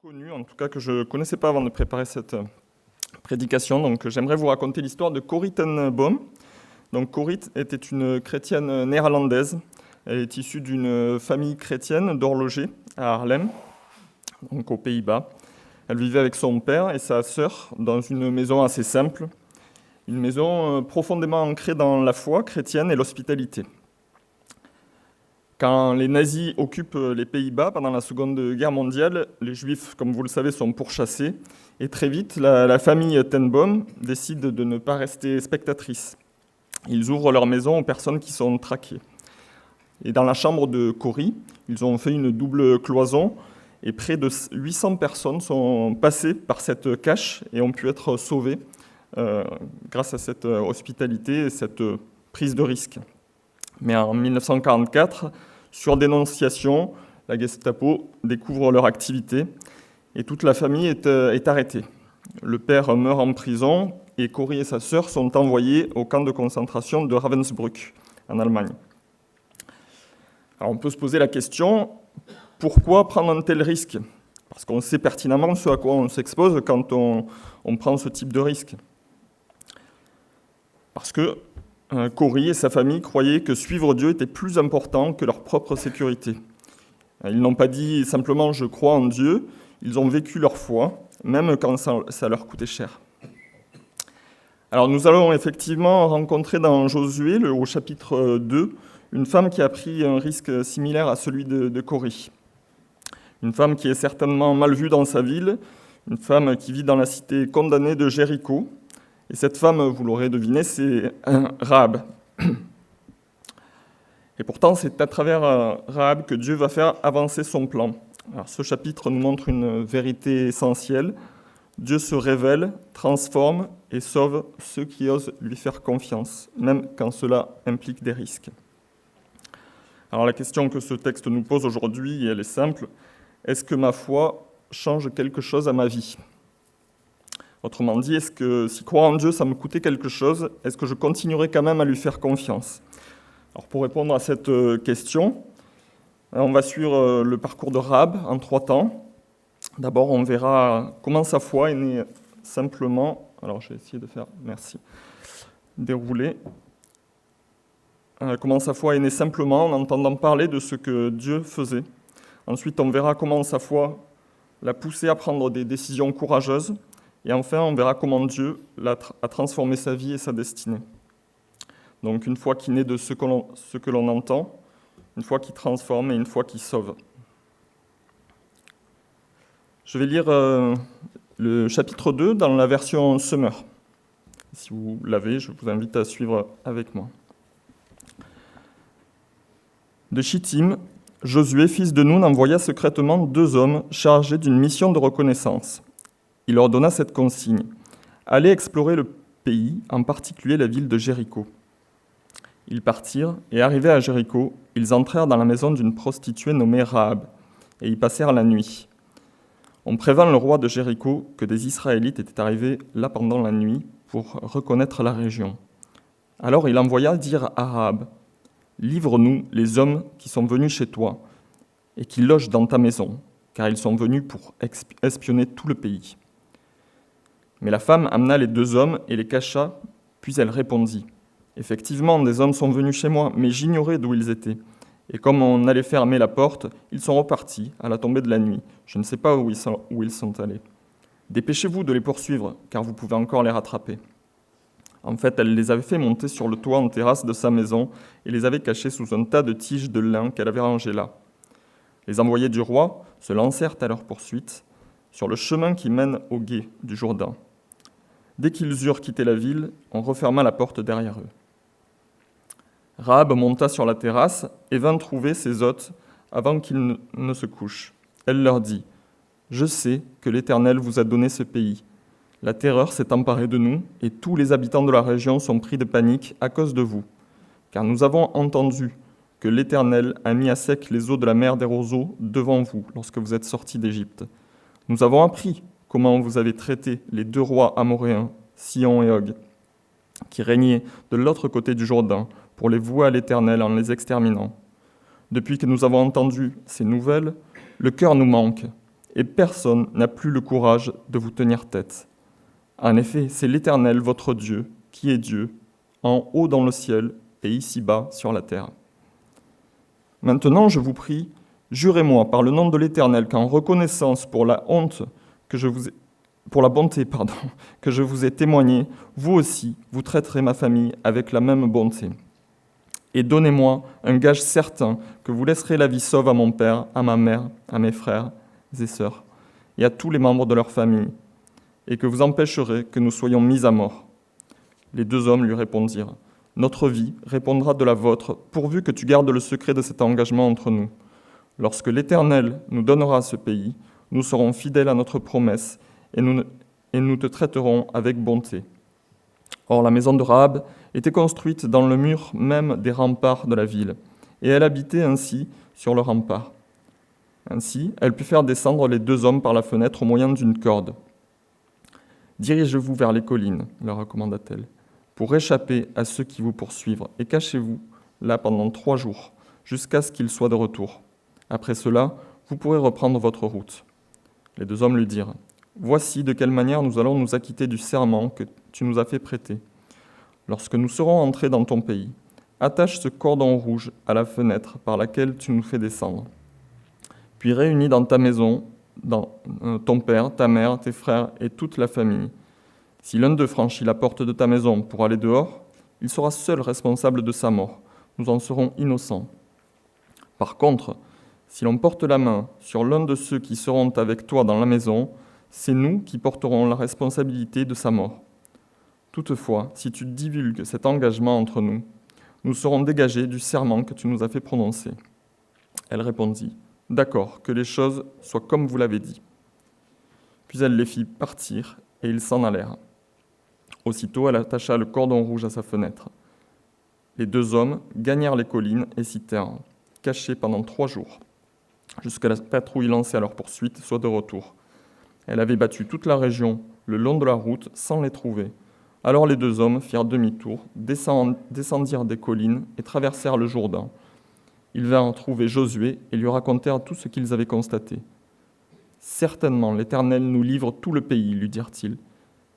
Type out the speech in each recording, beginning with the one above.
connu, en tout cas que je ne connaissais pas avant de préparer cette prédication. Donc, j'aimerais vous raconter l'histoire de Corrie ten Boom. Donc, Corrie était une chrétienne néerlandaise. Elle est issue d'une famille chrétienne d'horloger à Haarlem, donc aux Pays-Bas. Elle vivait avec son père et sa sœur dans une maison assez simple, une maison profondément ancrée dans la foi chrétienne et l'hospitalité. Quand les nazis occupent les Pays-Bas pendant la Seconde Guerre mondiale, les Juifs, comme vous le savez, sont pourchassés. Et très vite, la famille ten Boom décide de ne pas rester spectatrice. Ils ouvrent leur maison aux personnes qui sont traquées. Et dans la chambre de Corrie, ils ont fait une double cloison et près de 800 personnes sont passées par cette cache et ont pu être sauvées grâce à cette hospitalité et cette prise de risque. Mais en 1944, sur dénonciation, la Gestapo découvre leur activité et toute la famille est arrêtée. Le père meurt en prison et Corrie et sa sœur sont envoyés au camp de concentration de Ravensbrück, en Allemagne. Alors on peut se poser la question, pourquoi prendre un tel risque ? Parce qu'on sait pertinemment ce à quoi on s'expose quand on prend ce type de risque. Parce que Corrie et sa famille croyaient que suivre Dieu était plus important que leur propre sécurité. Ils n'ont pas dit simplement « je crois en Dieu », ils ont vécu leur foi, même quand ça leur coûtait cher. Alors nous allons effectivement rencontrer dans Josué, au chapitre 2, une femme qui a pris un risque similaire à celui de Corrie. Une femme qui est certainement mal vue dans sa ville, une femme qui vit dans la cité condamnée de Jéricho. Et cette femme, vous l'aurez deviné, c'est Rahab. Et pourtant, c'est à travers Rahab que Dieu va faire avancer son plan. Alors, ce chapitre nous montre une vérité essentielle. Dieu se révèle, transforme et sauve ceux qui osent lui faire confiance, même quand cela implique des risques. Alors, la question que ce texte nous pose aujourd'hui, elle est simple. Est-ce que ma foi change quelque chose à ma vie ? Autrement dit, est-ce que si croire en Dieu, ça me coûtait quelque chose, est-ce que je continuerai quand même à lui faire confiance ? Alors pour répondre à cette question, on va suivre le parcours de Rahab en 3 temps. D'abord, on verra comment sa foi est née simplement... Alors je vais essayer de faire... Merci. Dérouler. Comment sa foi est née simplement en entendant parler de ce que Dieu faisait. Ensuite, on verra comment sa foi l'a poussé à prendre des décisions courageuses. Et enfin, on verra comment Dieu a transformé sa vie et sa destinée. Donc une foi qui naît de ce que l'on entend, une foi qui transforme et une foi qui sauve. Je vais lire le chapitre 2 dans la version Summer. Si vous l'avez, je vous invite à suivre avec moi. De Chittim, Josué, fils de Nun, envoya secrètement 2 hommes chargés d'une mission de reconnaissance. Il leur donna cette consigne. « Allez explorer le pays, en particulier la ville de Jéricho. » Ils partirent, et arrivés à Jéricho, ils entrèrent dans la maison d'une prostituée nommée Rahab, et y passèrent la nuit. On prévint le roi de Jéricho que des Israélites étaient arrivés là pendant la nuit pour reconnaître la région. Alors il envoya dire à Rahab, « Livre-nous les hommes qui sont venus chez toi et qui logent dans ta maison, car ils sont venus pour espionner tout le pays. » Mais la femme amena les 2 hommes et les cacha, puis elle répondit, « Effectivement, des hommes sont venus chez moi, mais j'ignorais d'où ils étaient. Et comme on allait fermer la porte, ils sont repartis à la tombée de la nuit. Je ne sais pas où ils sont allés. Dépêchez-vous de les poursuivre, car vous pouvez encore les rattraper. » En fait, elle les avait fait monter sur le toit en terrasse de sa maison et les avait cachés sous un tas de tiges de lin qu'elle avait rangées là. Les envoyés du roi se lancèrent à leur poursuite sur le chemin qui mène au gué du Jourdain. Dès qu'ils eurent quitté la ville, on referma la porte derrière eux. Rahab monta sur la terrasse et vint trouver ses hôtes avant qu'ils ne se couchent. Elle leur dit, « Je sais que l'Éternel vous a donné ce pays. La terreur s'est emparée de nous et tous les habitants de la région sont pris de panique à cause de vous. Car nous avons entendu que l'Éternel a mis à sec les eaux de la mer des roseaux devant vous lorsque vous êtes sortis d'Égypte. Nous avons appris comment vous avez traité les 2 rois amoréens, Sihon et Og, qui régnaient de l'autre côté du Jourdain, pour les vouer à l'Éternel en les exterminant. Depuis que nous avons entendu ces nouvelles, le cœur nous manque, et personne n'a plus le courage de vous tenir tête. En effet, c'est l'Éternel, votre Dieu, qui est Dieu, en haut dans le ciel et ici-bas sur la terre. Maintenant, je vous prie, jurez-moi par le nom de l'Éternel qu'en reconnaissance pour la bonté, que je vous ai témoignée, vous aussi, vous traiterez ma famille avec la même bonté. Et donnez-moi un gage certain que vous laisserez la vie sauve à mon père, à ma mère, à mes frères et sœurs, et à tous les membres de leur famille, et que vous empêcherez que nous soyons mis à mort. » Les 2 hommes lui répondirent, « Notre vie répondra de la vôtre, pourvu que tu gardes le secret de cet engagement entre nous. Lorsque l'Éternel nous donnera ce pays, nous serons fidèles à notre promesse, et nous te traiterons avec bonté. » Or, la maison de Rahab était construite dans le mur même des remparts de la ville, et elle habitait ainsi sur le rempart. Ainsi, elle put faire descendre les 2 hommes par la fenêtre au moyen d'une corde. « Dirigez-vous vers les collines, leur recommanda-t-elle, pour échapper à ceux qui vous poursuivent, et cachez-vous là pendant 3 jours, jusqu'à ce qu'ils soient de retour. Après cela, vous pourrez reprendre votre route. » Les 2 hommes lui dirent, « Voici de quelle manière nous allons nous acquitter du serment que tu nous as fait prêter. Lorsque nous serons entrés dans ton pays, attache ce cordon rouge à la fenêtre par laquelle tu nous fais descendre. Puis réunis dans ta maison ton père, ta mère, tes frères et toute la famille. Si l'un d'eux franchit la porte de ta maison pour aller dehors, il sera seul responsable de sa mort. Nous en serons innocents. Par contre, si l'on porte la main sur l'un de ceux qui seront avec toi dans la maison, c'est nous qui porterons la responsabilité de sa mort. Toutefois, si tu divulgues cet engagement entre nous, nous serons dégagés du serment que tu nous as fait prononcer. » Elle répondit, « D'accord, que les choses soient comme vous l'avez dit. » Puis elle les fit partir, et ils s'en allèrent. Aussitôt, elle attacha le cordon rouge à sa fenêtre. Les 2 hommes gagnèrent les collines et s'y tinrent, cachés pendant 3 jours, jusqu'à la patrouille lancée à leur poursuite soit de retour. Elle avait battu toute la région le long de la route sans les trouver. Alors les 2 hommes firent demi-tour, descendirent des collines et traversèrent le Jourdain. Ils vinrent trouver Josué et lui racontèrent tout ce qu'ils avaient constaté. « Certainement, l'Éternel nous livre tout le pays, lui dirent-ils,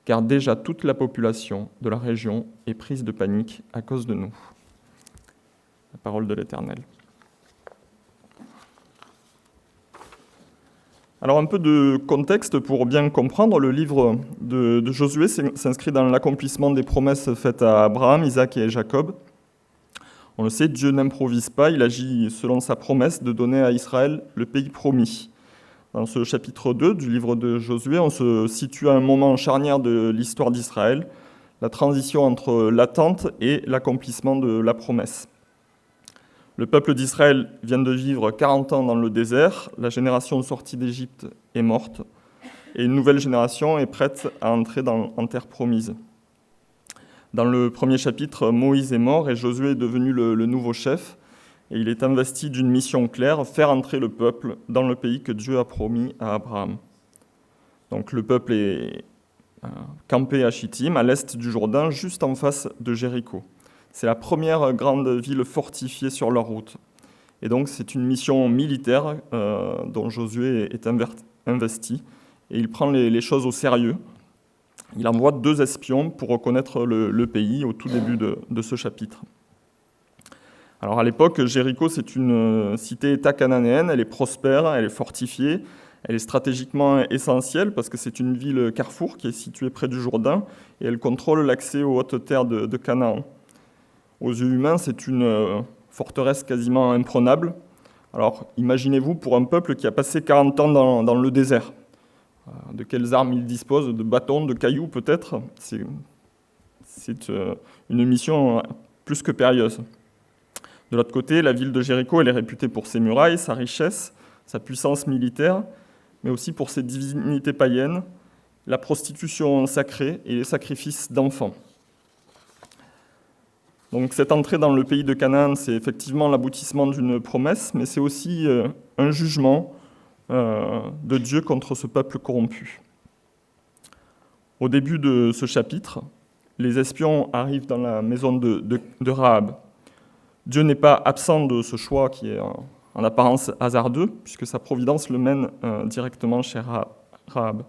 car déjà toute la population de la région est prise de panique à cause de nous. » La parole de l'Éternel. Alors un peu de contexte pour bien comprendre, le livre de Josué s'inscrit dans l'accomplissement des promesses faites à Abraham, Isaac et Jacob. On le sait, Dieu n'improvise pas, il agit selon sa promesse de donner à Israël le pays promis. Dans ce chapitre 2 du livre de Josué, on se situe à un moment charnière de l'histoire d'Israël, la transition entre l'attente et l'accomplissement de la promesse. Le peuple d'Israël vient de vivre 40 ans dans le désert, la génération sortie d'Égypte est morte, et une nouvelle génération est prête à entrer en terre promise. Dans le premier chapitre, Moïse est mort et Josué est devenu le nouveau chef, et il est investi d'une mission claire, faire entrer le peuple dans le pays que Dieu a promis à Abraham. Donc le peuple est campé à Chittim, à l'est du Jourdain, juste en face de Jéricho. C'est la première grande ville fortifiée sur leur route. Et donc c'est une mission militaire dont Josué est investi, et il prend les choses au sérieux. Il envoie 2 espions pour reconnaître le pays au tout début de ce chapitre. Alors à l'époque, Jéricho, c'est une cité-État cananéenne, elle est prospère, elle est fortifiée, elle est stratégiquement essentielle parce que c'est une ville carrefour qui est située près du Jourdain et elle contrôle l'accès aux hautes terres de Canaan. Aux yeux humains, c'est une forteresse quasiment imprenable. Alors imaginez-vous pour un peuple qui a passé 40 ans dans le désert. De quelles armes il dispose? De bâtons, de cailloux peut-être? C'est une mission plus que périlleuse. De l'autre côté, la ville de Jéricho, elle est réputée pour ses murailles, sa richesse, sa puissance militaire, mais aussi pour ses divinités païennes, la prostitution sacrée et les sacrifices d'enfants. Donc cette entrée dans le pays de Canaan, c'est effectivement l'aboutissement d'une promesse, mais c'est aussi un jugement de Dieu contre ce peuple corrompu. Au début de ce chapitre, les espions arrivent dans la maison de Rahab. Dieu n'est pas absent de ce choix qui est en apparence hasardeux, puisque sa providence le mène directement chez Rahab.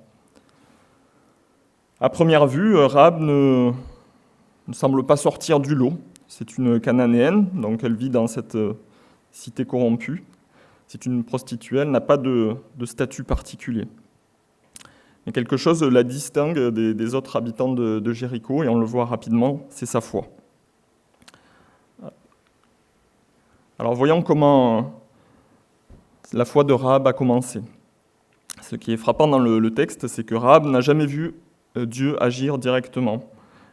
À première vue, Rahab ne semble pas sortir du lot. C'est une Cananéenne, donc elle vit dans cette cité corrompue. C'est une prostituée, elle n'a pas de statut particulier. Mais quelque chose la distingue des autres habitants de Jéricho, et on le voit rapidement, c'est sa foi. Alors voyons comment la foi de Rahab a commencé. Ce qui est frappant dans le texte, c'est que Rahab n'a jamais vu Dieu agir directement.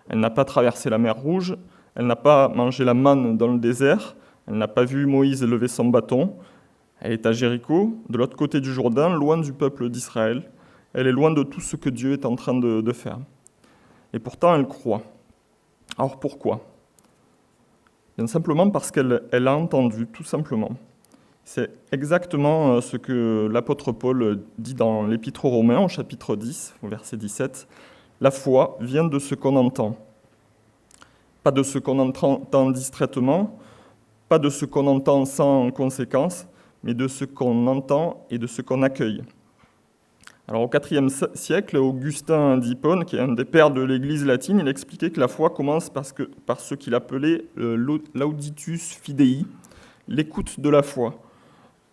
Elle n'a pas traversé la mer Rouge, elle n'a pas mangé la manne dans le désert, elle n'a pas vu Moïse lever son bâton. Elle est à Jéricho, de l'autre côté du Jourdain, loin du peuple d'Israël. Elle est loin de tout ce que Dieu est en train de faire. Et pourtant, elle croit. Alors pourquoi ? Bien simplement parce qu'elle a entendu, tout simplement. C'est exactement ce que l'apôtre Paul dit dans l'Épître aux Romains, au chapitre 10, au verset 17. La foi vient de ce qu'on entend. Pas de ce qu'on entend distraitement, pas de ce qu'on entend sans conséquence, mais de ce qu'on entend et de ce qu'on accueille. Alors au IVe siècle, Augustin d'Hippone, qui est un des pères de l'Église latine, il expliquait que la foi commence par ce qu'il appelait l'auditus fidei, l'écoute de la foi.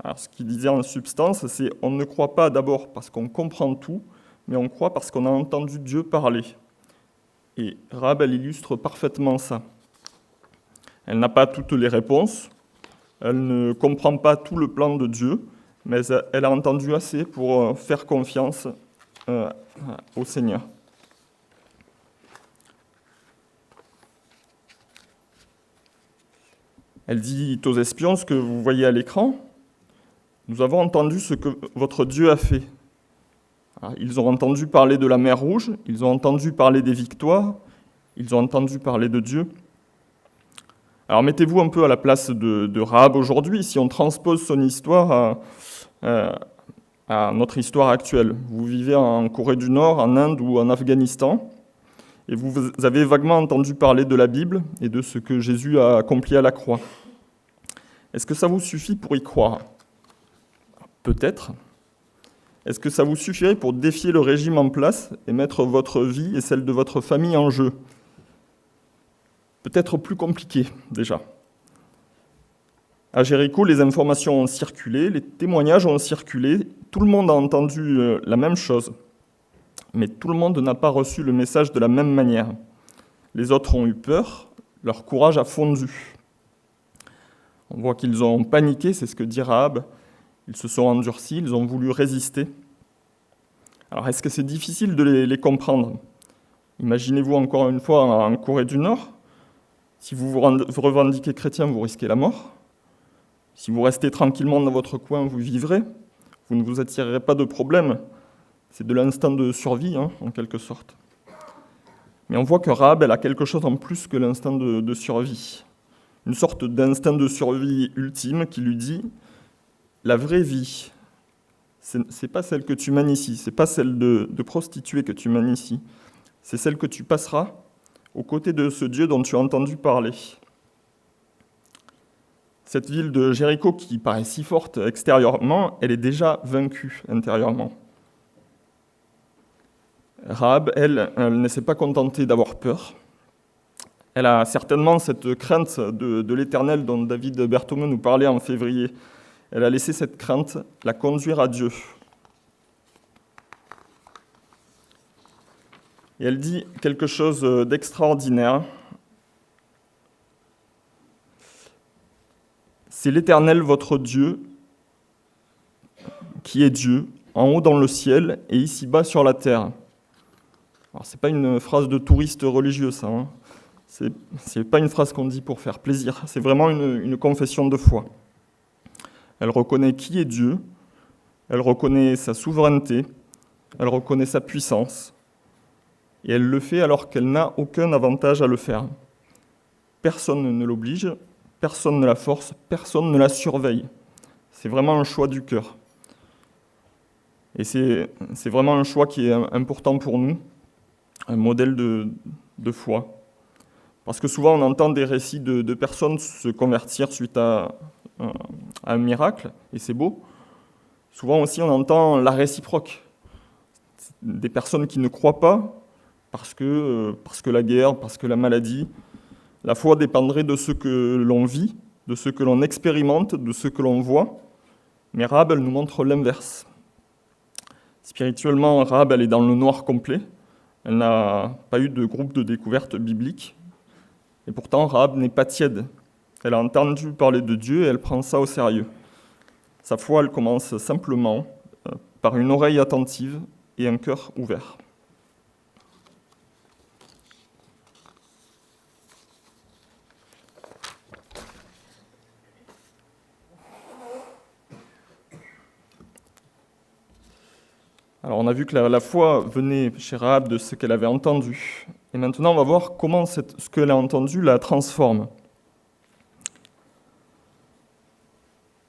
Alors ce qu'il disait en substance, c'est on ne croit pas d'abord parce qu'on comprend tout, mais on croit parce qu'on a entendu Dieu parler. Et Rahab, elle illustre parfaitement ça. Elle n'a pas toutes les réponses, elle ne comprend pas tout le plan de Dieu, mais elle a entendu assez pour faire confiance au Seigneur. Elle dit aux espions, ce que vous voyez à l'écran, nous avons entendu ce que votre Dieu a fait. Alors, ils ont entendu parler de la mer Rouge, ils ont entendu parler des victoires, ils ont entendu parler de Dieu. Alors mettez-vous un peu à la place de Rahab aujourd'hui, si on transpose son histoire à notre histoire actuelle. Vous vivez en Corée du Nord, en Inde ou en Afghanistan, et vous avez vaguement entendu parler de la Bible et de ce que Jésus a accompli à la croix. Est-ce que ça vous suffit pour y croire ? Peut-être. Est-ce que ça vous suffirait pour défier le régime en place et mettre votre vie et celle de votre famille en jeu ? Peut-être plus compliqué, déjà. À Jéricho, les informations ont circulé, les témoignages ont circulé, tout le monde a entendu la même chose, mais tout le monde n'a pas reçu le message de la même manière. Les autres ont eu peur, leur courage a fondu. On voit qu'ils ont paniqué, c'est ce que dit Rahab. Ils se sont endurcis, ils ont voulu résister. Alors, est-ce que c'est difficile de les comprendre ? Imaginez-vous encore une fois en Corée du Nord. Si vous vous revendiquez chrétien, vous risquez la mort. Si vous restez tranquillement dans votre coin, vous vivrez. Vous ne vous attirerez pas de problème. C'est de l'instinct de survie, en quelque sorte. Mais on voit que Rahab, elle a quelque chose en plus que l'instinct de survie. Une sorte d'instinct de survie ultime qui lui dit « La vraie vie, c'est pas celle que tu mènes ici, c'est pas celle de prostituée que tu mènes ici, c'est celle que tu passeras aux côtés de ce Dieu dont tu as entendu parler. » Cette ville de Jéricho qui paraît si forte extérieurement, elle est déjà vaincue intérieurement. Rahab, elle ne s'est pas contentée d'avoir peur. Elle a certainement cette crainte de l'Éternel dont David Berthomeu nous parlait en février. Elle a laissé cette crainte la conduire à Dieu. Et elle dit quelque chose d'extraordinaire. C'est l'Éternel votre Dieu qui est Dieu, en haut dans le ciel et ici-bas sur la terre. Alors, c'est pas une phrase de touriste religieux, ça. C'est pas une phrase qu'on dit pour faire plaisir. C'est vraiment une confession de foi. Elle reconnaît qui est Dieu, elle reconnaît sa souveraineté, elle reconnaît sa puissance. Et elle le fait alors qu'elle n'a aucun avantage à le faire. Personne ne l'oblige, personne ne la force, personne ne la surveille. C'est vraiment un choix du cœur. Et c'est vraiment un choix qui est important pour nous, un modèle de foi. Parce que souvent on entend des récits de personnes se convertir suite à à un miracle, et c'est beau. Souvent aussi, on entend la réciproque. Des personnes qui ne croient pas parce que la guerre, parce que la maladie. La foi dépendrait de ce que l'on vit, de ce que l'on expérimente, de ce que l'on voit. Mais Rahab, elle nous montre l'inverse. Spirituellement, Rahab, elle est dans le noir complet. Elle n'a pas eu de groupe de découverte biblique. Et pourtant, Rahab n'est pas tiède. Elle a entendu parler de Dieu et elle prend ça au sérieux. Sa foi, elle commence simplement par une oreille attentive et un cœur ouvert. Alors on a vu que la foi venait chez Rahab de ce qu'elle avait entendu. Et maintenant on va voir comment ce qu'elle a entendu la transforme.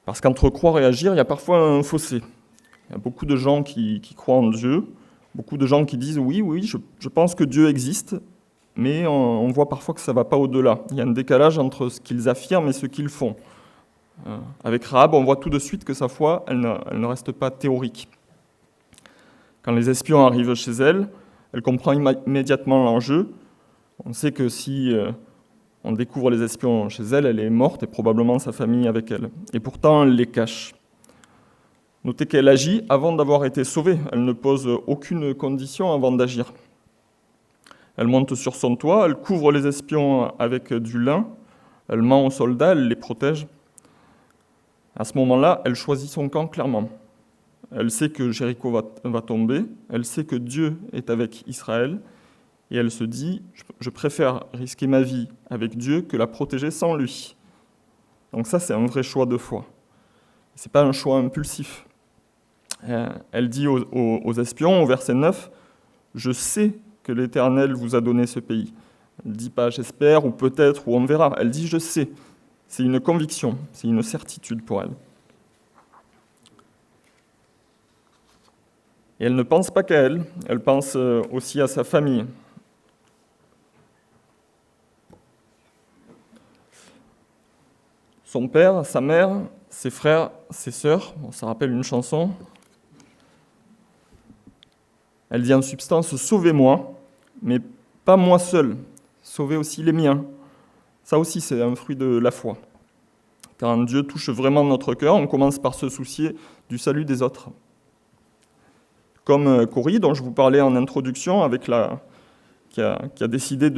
Parce qu'entre croire et agir, il y a parfois un fossé. Il y a beaucoup de gens qui croient en Dieu, beaucoup de gens qui disent oui, je pense que Dieu existe, mais on voit parfois que ça ne va pas au-delà. Il y a un décalage entre ce qu'ils affirment et ce qu'ils font. Avec Rahab, on voit tout de suite que sa foi, elle ne reste pas théorique. Quand les espions arrivent chez elle, elle comprend immédiatement l'enjeu. On sait que si on découvre les espions chez elle, elle est morte et probablement sa famille avec elle. Et pourtant, elle les cache. Notez qu'elle agit avant d'avoir été sauvée. Elle ne pose aucune condition avant d'agir. Elle monte sur son toit, elle couvre les espions avec du lin, elle ment aux soldats, elle les protège. À ce moment-là, elle choisit son camp clairement. Elle sait que Jéricho va tomber, elle sait que Dieu est avec Israël, et elle se dit « Je préfère risquer ma vie avec Dieu que la protéger sans lui ». Donc ça, c'est un vrai choix de foi. Ce n'est pas un choix impulsif. Elle dit aux espions, au verset 9, « Je sais que l'Éternel vous a donné ce pays ». Elle ne dit pas « j'espère » ou « peut-être » ou « on verra ». Elle dit « je sais ». C'est une conviction, c'est une certitude pour elle. Et elle ne pense pas qu'à elle, elle pense aussi à sa famille. Son père, sa mère, ses frères, ses sœurs, ça rappelle une chanson. Elle dit en substance « sauvez-moi », mais pas moi seul, sauvez aussi les miens. Ça aussi, c'est un fruit de la foi. Quand Dieu touche vraiment notre cœur, on commence par se soucier du salut des autres. Comme Corrie, dont je vous parlais en introduction, qui a décidé,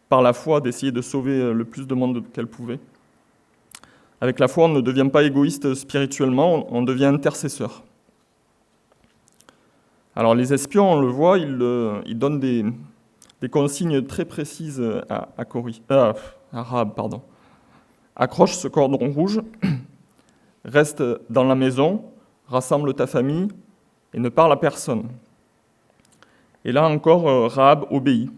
par la foi, d'essayer de sauver le plus de monde qu'elle pouvait. Avec la foi, on ne devient pas égoïste spirituellement, on devient intercesseur. Alors les espions, on le voit, ils donnent des consignes très précises à Rahab. Accroche ce cordon rouge, reste dans la maison, rassemble ta famille et ne parle à personne. Et là encore, Rahab obéit.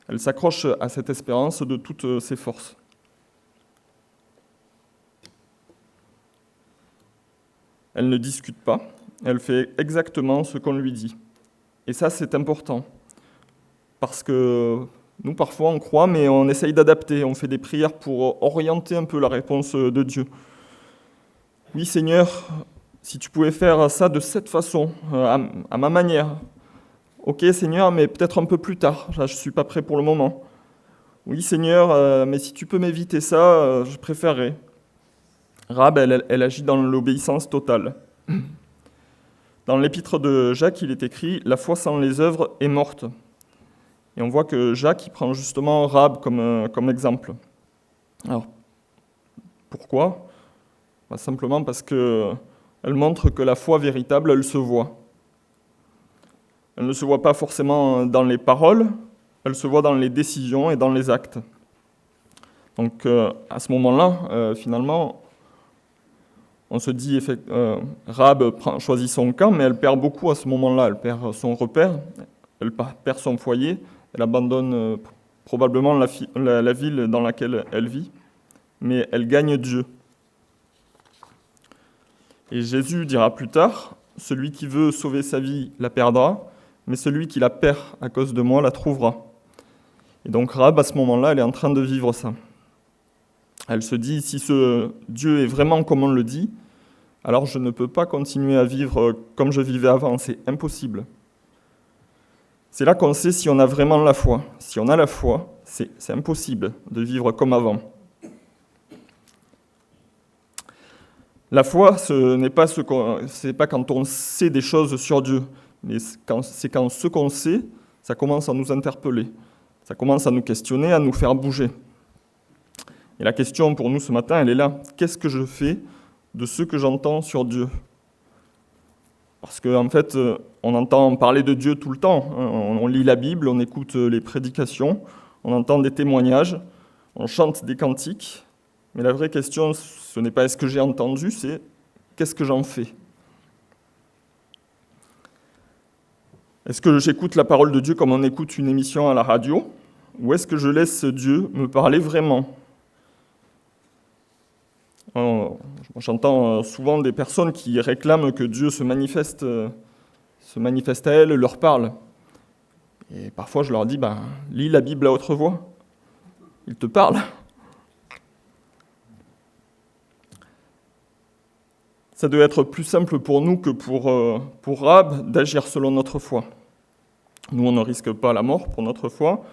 Elle s'accroche à cette espérance de toutes ses forces. Elle ne discute pas, elle fait exactement ce qu'on lui dit. Et ça, c'est important. Parce que nous, parfois, on croit, mais on essaye d'adapter. On fait des prières pour orienter un peu la réponse de Dieu. Oui, Seigneur, si tu pouvais faire ça de cette façon, à ma manière. Ok, Seigneur, mais peut-être un peu plus tard. Là, je ne suis pas prêt pour le moment. Oui, Seigneur, mais si tu peux m'éviter ça, je préférerais. Rahab, elle agit dans l'obéissance totale. Dans l'épître de Jacques, il est écrit « La foi sans les œuvres est morte ». Et on voit que Jacques il prend justement Rahab comme exemple. Alors, pourquoi ? Simplement parce qu'elle montre que la foi véritable, elle se voit. Elle ne se voit pas forcément dans les paroles, elle se voit dans les décisions et dans les actes. Donc à ce moment-là, finalement, on se dit, Rahab choisit son camp, mais elle perd beaucoup à ce moment-là. Elle perd son repère, elle perd son foyer, elle abandonne probablement la ville dans laquelle elle vit, mais elle gagne Dieu. Et Jésus dira plus tard, « Celui qui veut sauver sa vie la perdra, mais celui qui la perd à cause de moi la trouvera. » Et donc Rahab, à ce moment-là, elle est en train de vivre ça. Elle se dit, si ce Dieu est vraiment comme on le dit, alors je ne peux pas continuer à vivre comme je vivais avant, c'est impossible. C'est là qu'on sait si on a vraiment la foi. Si on a la foi, c'est impossible de vivre comme avant. La foi, ce n'est pas, c'est pas quand on sait des choses sur Dieu, mais c'est quand ce qu'on sait, ça commence à nous interpeller, ça commence à nous questionner, à nous faire bouger. Et la question pour nous ce matin, elle est là. Qu'est-ce que je fais de ce que j'entends sur Dieu ? Parce qu'en fait, on entend parler de Dieu tout le temps. On lit la Bible, on écoute les prédications, on entend des témoignages, on chante des cantiques. Mais la vraie question, ce n'est pas est-ce que j'ai entendu, c'est qu'est-ce que j'en fais ? Est-ce que j'écoute la parole de Dieu comme on écoute une émission à la radio ? Ou est-ce que je laisse Dieu me parler vraiment ? J'entends souvent des personnes qui réclament que Dieu se manifeste à elles, leur parle. Et parfois je leur dis, lis la Bible à haute voix. Il te parle. Ça doit être plus simple pour nous que pour Rahab d'agir selon notre foi. Nous, on ne risque pas la mort pour notre foi,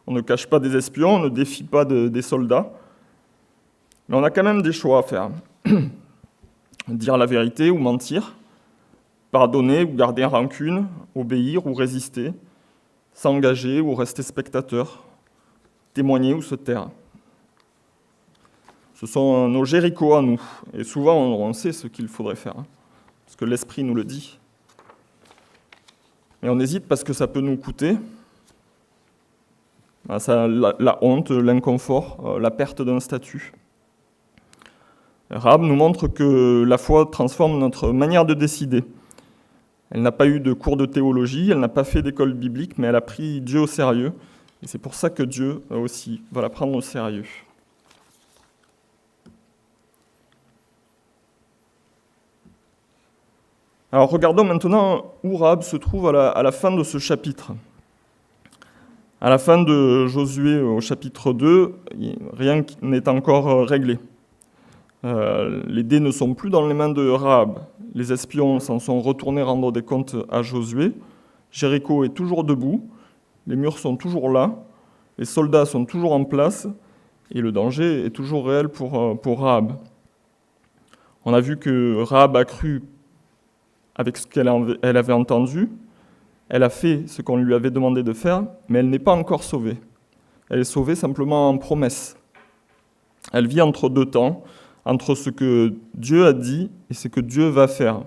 on ne cache pas des espions, on ne défie pas des soldats, mais on a quand même des choix à faire. Dire la vérité ou mentir, pardonner ou garder rancune, obéir ou résister, s'engager ou rester spectateur, témoigner ou se taire. Ce sont nos Jéricho à nous, et souvent on sait ce qu'il faudrait faire, parce que l'Esprit nous le dit. Mais on hésite parce que ça peut nous coûter la honte, l'inconfort, la perte d'un statut. Rahab nous montre que la foi transforme notre manière de décider. Elle n'a pas eu de cours de théologie, elle n'a pas fait d'école biblique, mais elle a pris Dieu au sérieux. Et c'est pour ça que Dieu aussi va la prendre au sérieux. Alors regardons maintenant où Rahab se trouve à la fin de ce chapitre. À la fin de Josué au chapitre 2, rien n'est encore réglé. Les dés ne sont plus dans les mains de Rahab. Les espions s'en sont retournés rendre des comptes à Josué. Jéricho est toujours debout, les murs sont toujours là, les soldats sont toujours en place, et le danger est toujours réel pour Rahab. On a vu que Rahab a cru avec ce qu'elle avait entendu, elle a fait ce qu'on lui avait demandé de faire, mais elle n'est pas encore sauvée. Elle est sauvée simplement en promesse. Elle vit entre deux temps, entre ce que Dieu a dit et ce que Dieu va faire.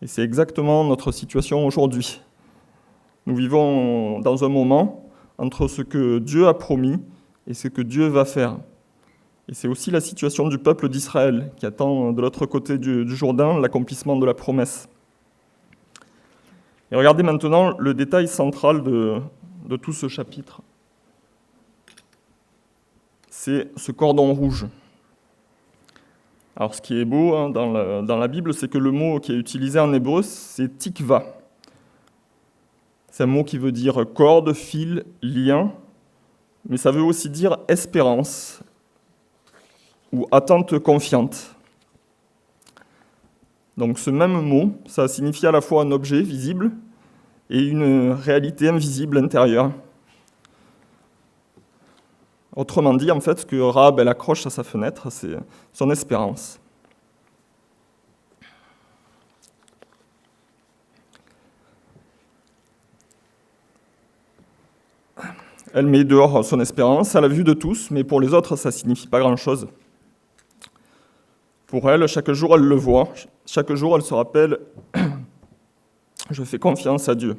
Et c'est exactement notre situation aujourd'hui. Nous vivons dans un moment entre ce que Dieu a promis et ce que Dieu va faire. Et c'est aussi la situation du peuple d'Israël qui attend de l'autre côté du Jourdain l'accomplissement de la promesse. Et regardez maintenant le détail central de tout ce chapitre. C'est ce cordon rouge. Alors ce qui est beau dans la Bible, c'est que le mot qui est utilisé en hébreu, c'est tikva. C'est un mot qui veut dire corde, fil, lien, mais ça veut aussi dire espérance ou attente confiante. Donc ce même mot, ça signifie à la fois un objet visible et une réalité invisible intérieure. Autrement dit, en fait, ce que Rahab elle accroche à sa fenêtre, c'est son espérance. Elle met dehors son espérance à la vue de tous, mais pour les autres, ça ne signifie pas grand-chose. Pour elle, chaque jour, elle le voit. Chaque jour, elle se rappelle « Je fais confiance à Dieu ».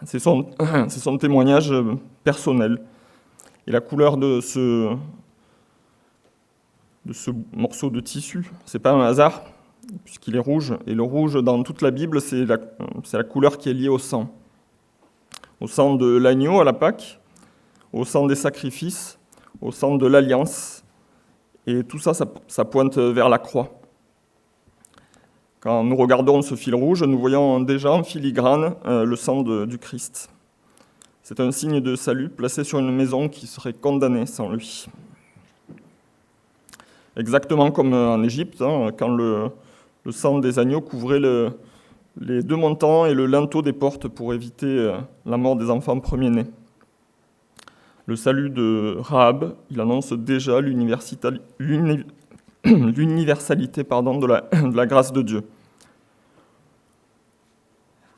C'est son témoignage personnel. Et la couleur de ce morceau de tissu, c'est pas un hasard, puisqu'il est rouge. Et le rouge, dans toute la Bible, c'est la couleur qui est liée au sang. Au sang de l'agneau à la Pâque, au sang des sacrifices, au sang de l'alliance. Et tout ça, ça pointe vers la croix. Quand nous regardons ce fil rouge, nous voyons déjà en filigrane le sang du Christ. C'est un signe de salut placé sur une maison qui serait condamnée sans lui. Exactement comme en Égypte, quand le sang des agneaux couvrait les deux montants et le linteau des portes pour éviter la mort des enfants premiers-nés. Le salut de Rahab, il annonce déjà l'universalité de la grâce de Dieu.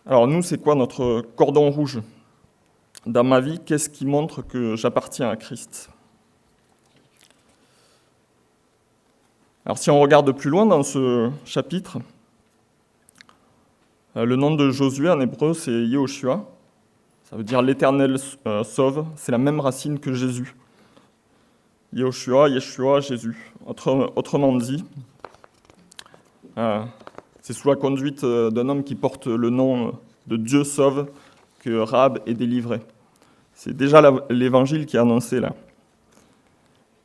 Alors nous, c'est quoi notre cordon rouge ? Dans ma vie, qu'est-ce qui montre que j'appartiens à Christ ? Alors si on regarde plus loin dans ce chapitre, le nom de Josué en hébreu, c'est Yehoshua. Ça veut dire l'Éternel sauve. C'est la même racine que Jésus. Yehoshua, Yeshua, Jésus. Autrement dit, c'est sous la conduite d'un homme qui porte le nom de Dieu sauve que Rahab est délivré. C'est déjà l'évangile qui est annoncé là.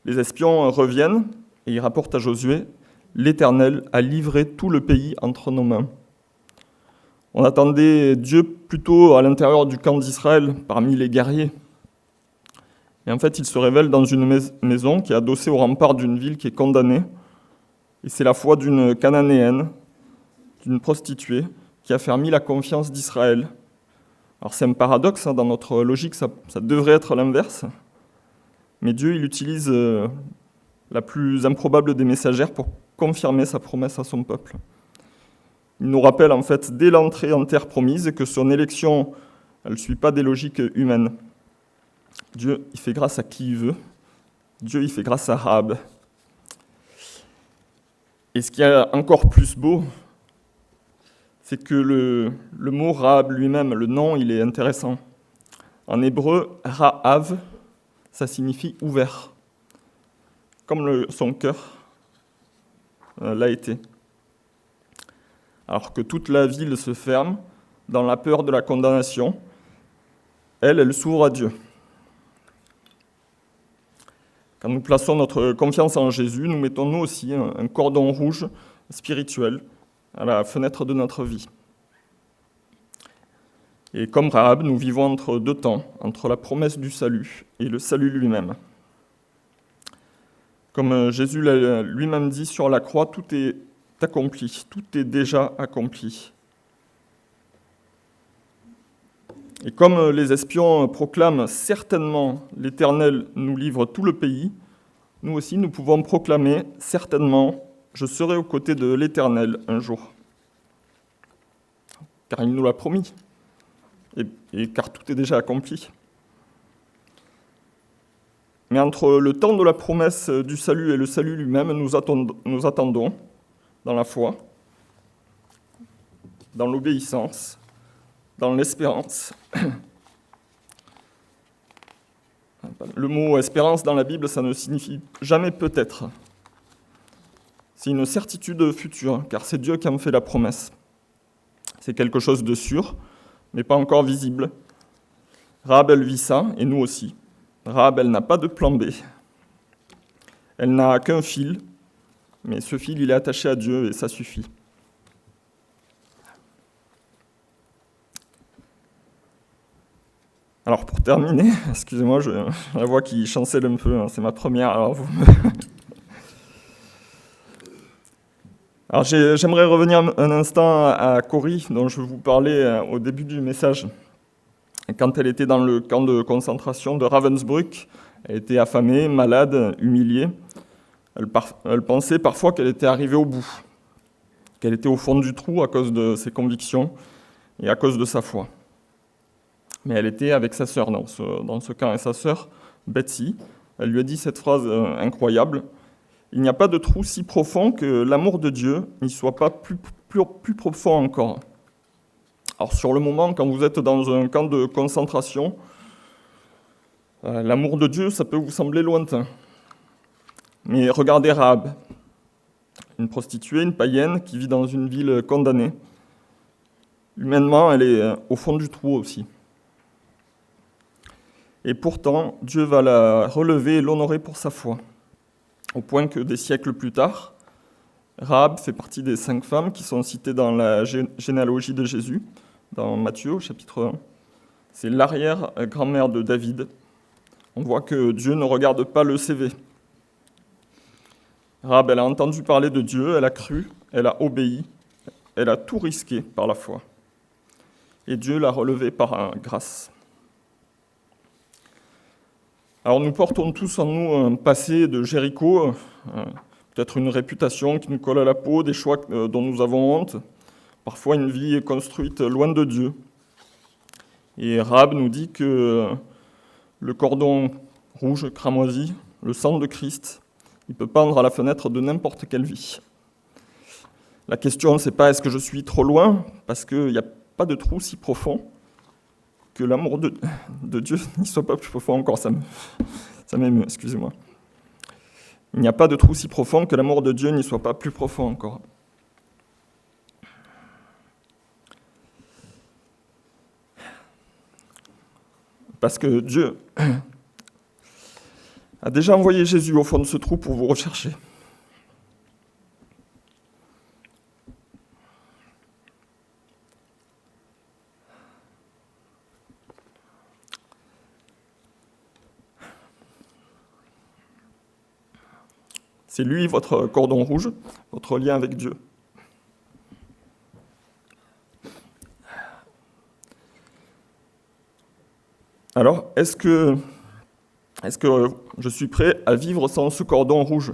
Les espions reviennent et ils rapportent à Josué « L'Éternel a livré tout le pays entre nos mains ». On attendait Dieu plutôt à l'intérieur du camp d'Israël, parmi les guerriers. Et en fait, il se révèle dans une maison qui est adossée au rempart d'une ville qui est condamnée. Et c'est la foi d'une Cananéenne, d'une prostituée, qui a fermi la confiance d'Israël. Alors c'est un paradoxe, dans notre logique, ça devrait être l'inverse. Mais Dieu, il utilise la plus improbable des messagères pour confirmer sa promesse à son peuple. Il nous rappelle en fait dès l'entrée en terre promise que son élection, elle ne suit pas des logiques humaines. Dieu, il fait grâce à qui il veut. Dieu, il fait grâce à Rahab. Et ce qui est encore plus beau, c'est que le mot Rahab lui-même, le nom, il est intéressant. En hébreu, Rahav, ça signifie ouvert, comme son cœur l'a été. Alors que toute la ville se ferme, dans la peur de la condamnation, elle s'ouvre à Dieu. Quand nous plaçons notre confiance en Jésus, nous mettons nous aussi un cordon rouge spirituel à la fenêtre de notre vie. Et comme Rahab, nous vivons entre deux temps, entre la promesse du salut et le salut lui-même. Comme Jésus l'a lui-même dit sur la croix, tout est accompli, tout est déjà accompli. Et comme les espions proclament certainement l'Éternel nous livre tout le pays, nous aussi nous pouvons proclamer certainement je serai aux côtés de l'Éternel un jour. Car il nous l'a promis, et car tout est déjà accompli. Mais entre le temps de la promesse du salut et le salut lui-même, nous attendons dans la foi, dans l'obéissance, dans l'espérance. Le mot espérance dans la Bible, ça ne signifie jamais peut-être. C'est une certitude future, car c'est Dieu qui en fait la promesse. C'est quelque chose de sûr, mais pas encore visible. Rahab, elle vit ça, et nous aussi. Rahab, elle n'a pas de plan B. Elle n'a qu'un fil, mais ce fil, il est attaché à Dieu, et ça suffit. Alors pour terminer, excusez-moi, j'ai la voix qui chancelle un peu, c'est ma première, alors Alors j'aimerais revenir un instant à Cory, dont je vous parlais au début du message. Quand elle était dans le camp de concentration de Ravensbrück, elle était affamée, malade, humiliée. Elle pensait parfois qu'elle était arrivée au bout, qu'elle était au fond du trou à cause de ses convictions et à cause de sa foi. Mais elle était avec sa sœur dans ce camp, et sa sœur, Betsy, elle lui a dit cette phrase incroyable: « Il n'y a pas de trou si profond que l'amour de Dieu n'y soit pas plus profond encore. » Alors sur le moment, quand vous êtes dans un camp de concentration, l'amour de Dieu, ça peut vous sembler lointain. Mais regardez Rahab, une prostituée, une païenne qui vit dans une ville condamnée. Humainement, elle est au fond du trou aussi. Et pourtant, Dieu va la relever et l'honorer pour sa foi, au point que des siècles plus tard, Rahab fait partie des 5 femmes qui sont citées dans la généalogie de Jésus, dans Matthieu, au chapitre 1. C'est l'arrière-grand-mère de David. On voit que Dieu ne regarde pas le CV. Rahab, elle a entendu parler de Dieu, elle a cru, elle a obéi, elle a tout risqué par la foi. Et Dieu l'a relevée par grâce. Alors nous portons tous en nous un passé de Jéricho, peut-être une réputation qui nous colle à la peau, des choix dont nous avons honte, parfois une vie construite loin de Dieu. Et Rahab nous dit que le cordon rouge cramoisi, le sang de Christ, il peut pendre à la fenêtre de n'importe quelle vie. La question, c'est pas est-ce que je suis trop loin, parce qu'il n'y a pas de trou si profond que l'amour de Dieu n'y soit pas plus profond encore. Ça m'émeut, excusez-moi. Il n'y a pas de trou si profond que l'amour de Dieu n'y soit pas plus profond encore. Parce que Dieu a déjà envoyé Jésus au fond de ce trou pour vous rechercher. C'est lui, votre cordon rouge, votre lien avec Dieu. Alors, est-ce que je suis prêt à vivre sans ce cordon rouge,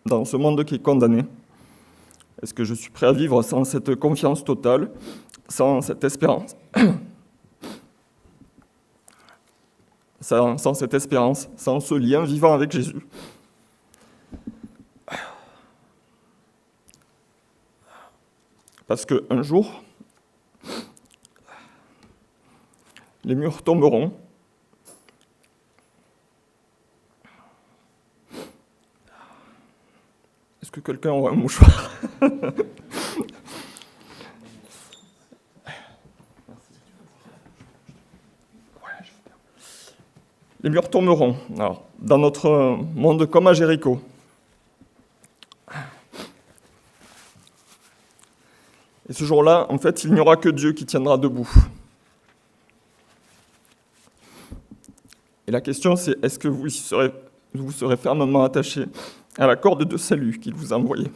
dans ce monde qui est condamné? Est-ce que je suis prêt à vivre sans cette confiance totale, sans cette espérance, sans cette espérance, sans ce lien vivant avec Jésus? Parce qu'un jour, les murs tomberont. Est-ce que quelqu'un aura un mouchoir? Les murs tomberont. Alors, dans notre monde comme à Jéricho. Et ce jour-là, en fait, il n'y aura que Dieu qui tiendra debout. Et la question, c'est est-ce que vous serez fermement attaché à la corde de salut qu'il vous a envoyée?